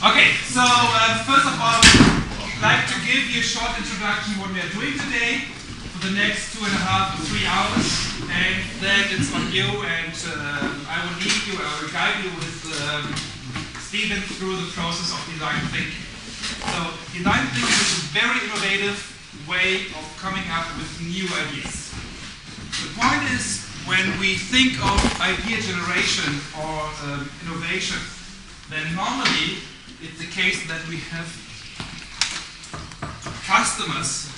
Okay, so first of all, I'd like to give you a short introduction what we are doing today for the next 2.5 to 3 hours, and then it's on you, and I will lead you, I will guide you with Stephen through the process of design thinking. So design thinking is a very innovative way of coming up with new ideas. The point is, when we think of idea generation or innovation, then normally it's the case that we have customers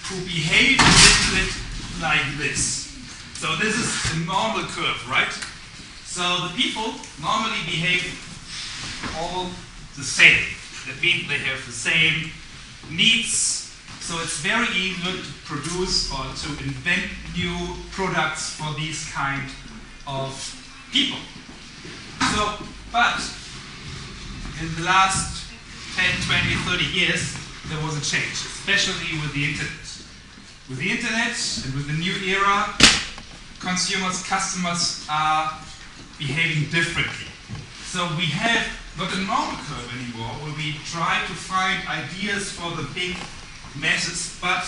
who behave a little bit like this. So this is a normal curve, right? So the people normally behave all the same. That means they have the same needs. So it's very easy to produce or to invent new products for these kind of people. So, but in the last 10, 20, 30 years, there was a change, especially with the internet. With the internet and with the new era, consumers, customers are behaving differently. So we have not a normal curve anymore, where we try to find ideas for the big masses, but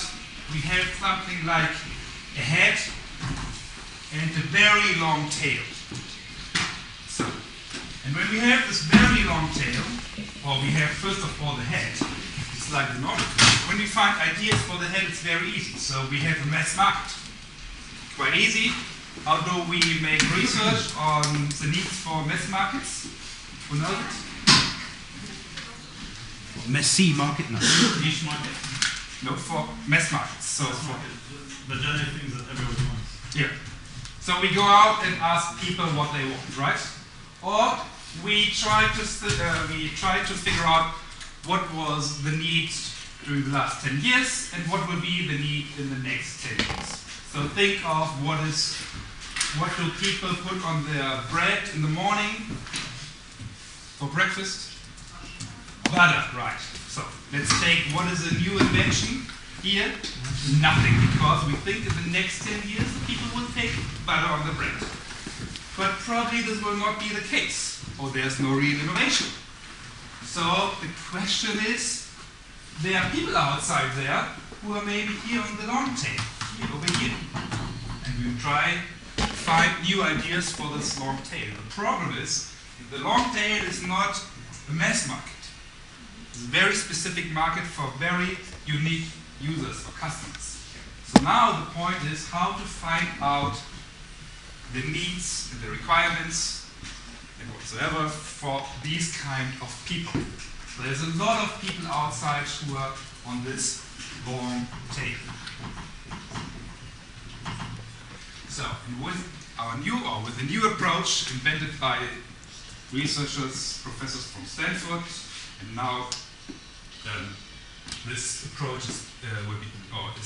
we have something like a head and a very long tail. So, and when we have this very long tail, or we have first of all the head, it's like the normal curve. When we find ideas for the head, it's very easy. So we have a mass market. Quite easy. How do we make research on the needs for mass markets? Who knows it? Messy market, no. Niche market. No, for mass markets. So for The general things that everyone wants. yeah. So we go out and ask people what they want, right? Or we try to figure out what was the need during the last 10 years and what will be the need in the next 10 years. So think of what do people put on their bread in the morning for breakfast? Butter, right. So let's take what is a new invention here? Nothing, because we think in the next 10 years people will take butter on the bread. But probably this will not be the case, or there's no real innovation. So the question is, there are people outside there who are maybe here on the long tail, here over here. And we try to find new ideas for this long tail. The problem is, the long tail is not a mass market. It's a very specific market for very unique users or customers. So now the point is how to find out the needs and the requirements and whatsoever for these kind of people. So there's a lot of people outside who are on this long tail. So with the new approach invented by researchers, professors from Stanford, and now this approach will be taught at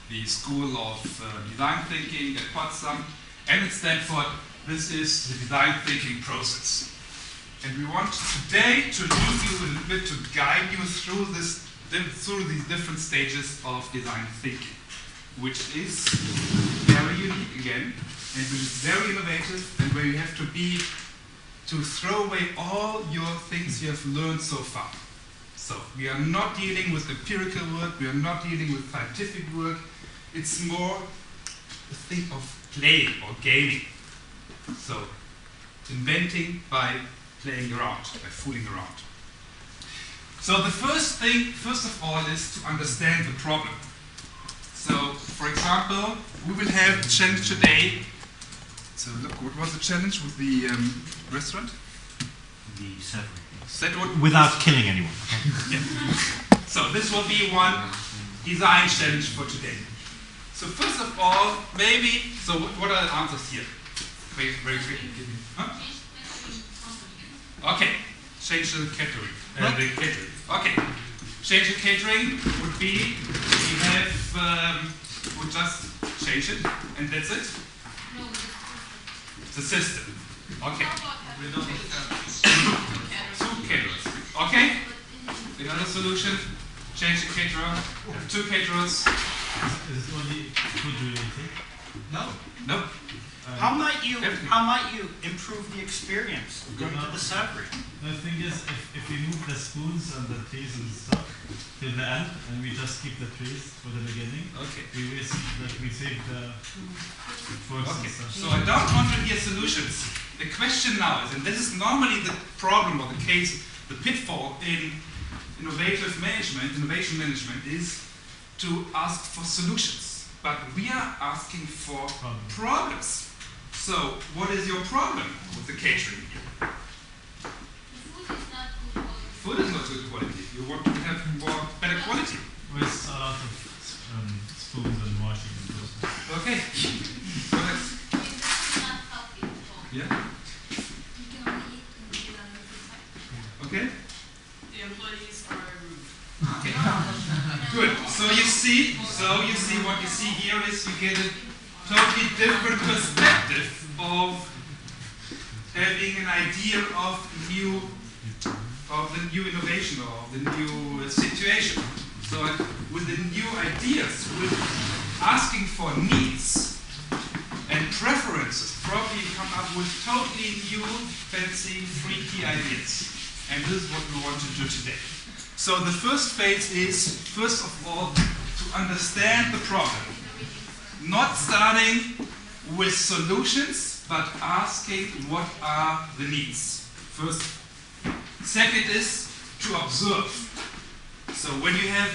the School of Design Thinking at Potsdam and at Stanford. This is the design thinking process. And we want today to lead you a little bit, to guide you through these different stages of design thinking, which is very unique again, and which is very innovative, and where you have to throw away all your things you have learned so far. So we are not dealing with empirical work, we are not dealing with scientific work. It's more a thing of playing or gaming. So inventing by playing around, by fooling around. So the first of all, is to understand the problem. So, for example, we will have a challenge today. So look, what was the challenge with the restaurant? The Set without killing anyone. Yeah. So this will be one design challenge for today. So first of all, maybe, so what are the answers here? Very quickly. Huh? Okay, change the catering. Okay, change the catering would be, we have, we'll just change it, and that's it? No, the system. Okay. We don't have Two caterers. Okay? Another solution, change the caterer, have two caterers. Is it only food related? No. How might you Everything. improve the experience of going to the servery? The thing is, if we move the spoons and the trees and stuff till the end, and we just keep the trees for the beginning, Okay. we save the forks Okay. and stuff. So I don't want to hear solutions. The question now is, and this is normally the problem or the case, the pitfall in innovation management is to ask for solutions. But we are asking for problems. So what is your problem with the catering here? Food is not good quality. You want to have more better quality. With a lot of spoons and washing and those things. Okay. So that's, yeah. Okay. The employees are rude. Okay. Good. So you see what you see here is you get a totally different perspective of having an idea of the new innovation or of the new situation. So with the new ideas, with asking for needs and preferences, probably come up with totally new, fancy, freaky ideas. And this is what we want to do today. So the first phase is, first of all, to understand the problem. Not starting with solutions, but asking what are the needs. First. Second is to observe. So when you have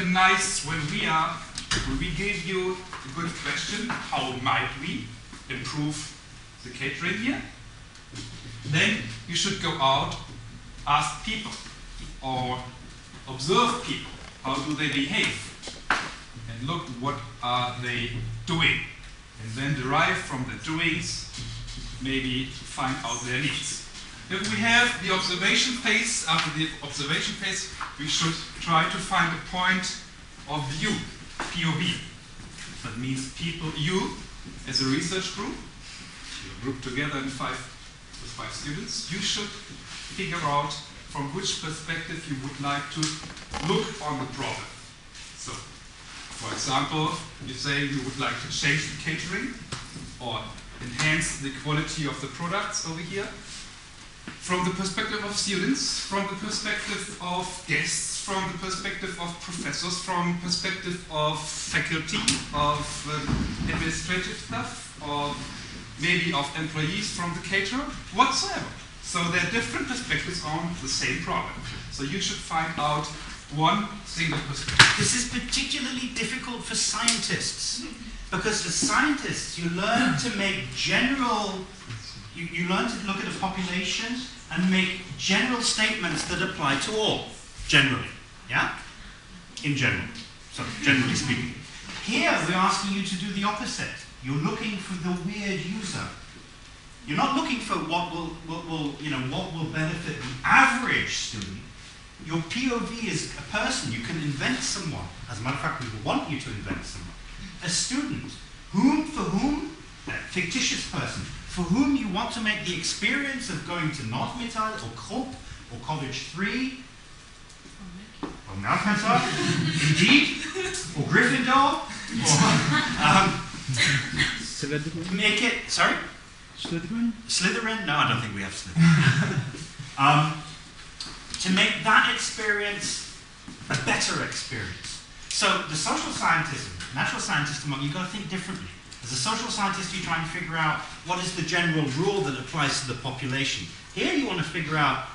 when we give you a good question, how might we improve the catering here? Then you should go out, ask people, or observe people. How do they behave? And look what are they doing. And then derive from the doings, maybe find out their needs. If we have the observation phase, after the observation phase, we should try to find a point of view, POV. That means people, you, as a research group, you're grouped together with five students, you should figure out from which perspective you would like to look on the problem. So, for example, you say you would like to change the catering or enhance the quality of the products over here. From the perspective of students, from the perspective of guests, from the perspective of professors, from the perspective of faculty, of administrative staff, or maybe of employees from the caterer, whatsoever. So there are different perspectives on the same problem. So you should find out one single perspective. This is particularly difficult for scientists, because as scientists you learn to make you learn to look at a population and make general statements that apply to all, generally, yeah? In general, so generally speaking. Here we're asking you to do the opposite. You're looking for the weird user. You're not looking for what will benefit the average student. Your POV is a person. You can invent someone. As a matter of fact, we want you to invent someone. A student, for whom, a fictitious person, for whom you want to make the experience of going to Nordmittal or Krupp or College 3, or Malkansar, indeed, or Gryffindor, or make it, sorry? Slytherin? Slytherin? No, I don't think we have Slytherin. To make that experience a better experience. So the social scientist, natural scientist among you, got to think differently. As a social scientist, you're trying to figure out what is the general rule that applies to the population. Here you want to figure out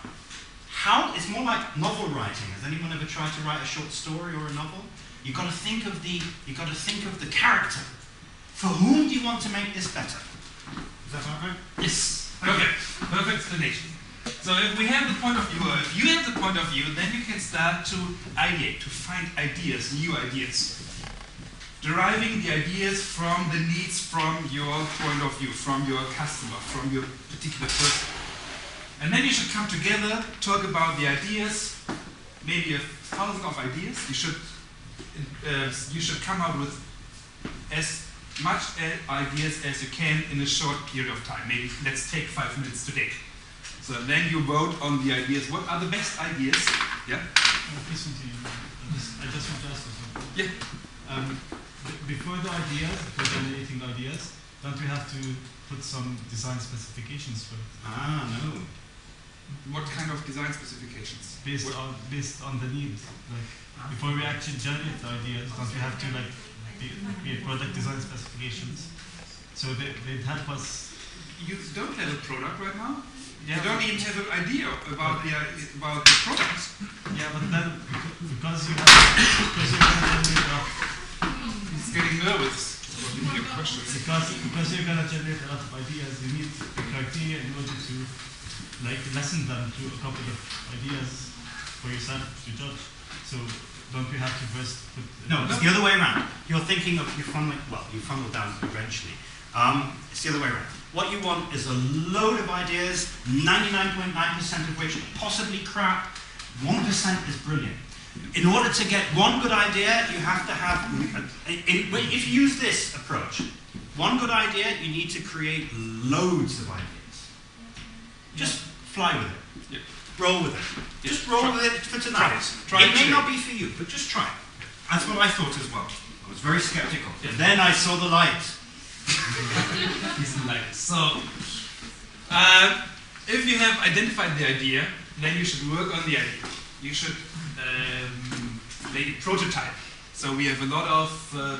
how, it's more like novel writing. Has anyone ever tried to write a short story or a novel? You've got to think of the character. For whom do you want to make this better? Is that right? Yes. Okay. Perfect explanation. So if we have the point of view, or if you have the point of view, then you can start to ideate, to find ideas, new ideas. Deriving the ideas from the needs from your point of view, from your customer, from your particular person. And then you should come together, talk about the ideas, maybe 1,000 of ideas. You should come up with as much ideas as you can in a short period of time. Maybe let's take 5 minutes today. So then you vote on the ideas. What are the best ideas? Yeah? Listen to you. I just want to ask you something. Yeah. Before the ideas, before generating the ideas, don't we have to put some design specifications for it? Ah, no. What kind of design specifications? Based on the need. Like before we actually generate the ideas, don't we have to like create product design specifications? So they'd help us. You don't have a product right now? Yeah, you don't even have an idea about the product. Yeah, but then because you're gonna generate a lot, He's getting nervous. Your question. because you're gonna generate a lot of ideas, you need the criteria in order to like lessen them to a couple of ideas for yourself to judge. So don't we have to first put? No, it's the other way around. You're thinking of you funnel down eventually. It's the other way around. What you want is a load of ideas, 99.9% of which are possibly crap, 1% is brilliant. In order to get one good idea, you have to have, if you use this approach, one good idea, you need to create loads of ideas. Just fly with it. Yeah. Roll with it. Just roll with it for tonight. Try it may it. not be for you, but just try it. That's what I thought as well. I was very skeptical. And then I saw the light. So, if you have identified the idea, then you should work on the idea. You should make a prototype. So we have a lot of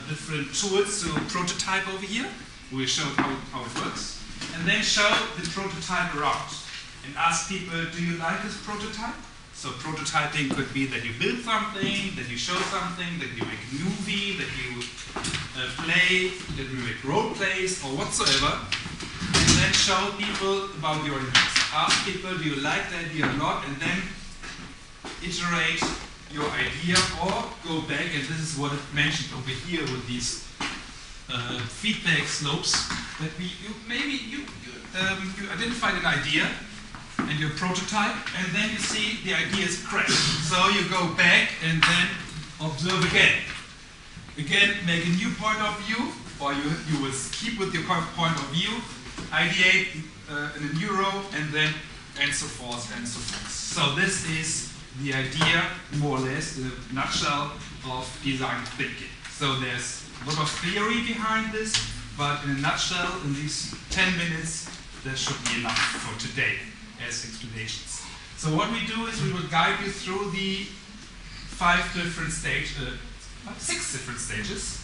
different tools to prototype over here. We show how it works. And then show the prototype around. And ask people, do you like this prototype? So prototyping could be that you build something, that you show something, that you make a movie, that you play, that you make role plays or whatsoever. And then show people about your ideas. Ask people, do you like the idea or not? And then iterate your idea or go back, and this is what it mentioned over here with these feedback slopes, that you identified an idea and your prototype, and then you see the idea is crap. So you go back and then observe again. Again, make a new point of view, or you will keep with your current point of view, ideate in a new row, and so forth and so forth. So this is the idea, more or less, in a nutshell, of design thinking. So there's a lot of theory behind this, but in a nutshell, in these 10 minutes, that should be enough for today as explanations. So what we do is we will guide you through the 6 different stages,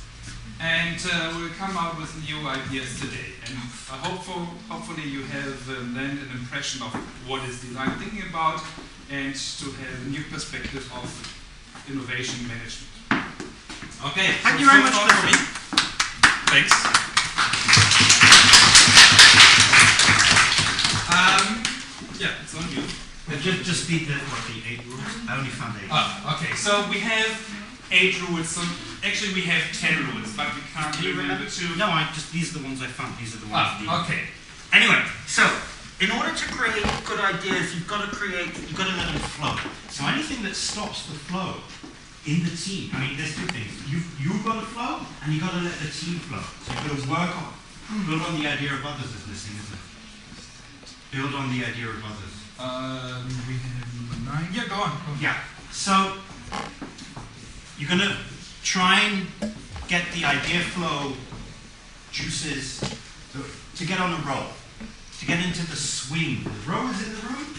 and we'll come out with new ideas today. And hopefully you have then an impression of what is design thinking about, and to have a new perspective of innovation management. Okay, Thank you very much, for me. Thanks. Yeah, it's on you. Just speak the 8 rules. I only found 8. Okay, so we have 8 rules. So actually we have 10 rules, but we can't Can you remember remember? 2. No, these are the ones I found. These are the ones. Okay. Anyway, so in order to create good ideas, you've got to let them flow. So anything that stops the flow in the team, I mean, there's 2 things. You've got to flow, and you've got to let the team flow. So you've got to build on the idea of others is missing, isn't it? Build on the idea of others. We have 9. Yeah, go on. Yeah. So you're going to try and get the idea flow juices to get on a roll, to get into the swing. The rowers in the room?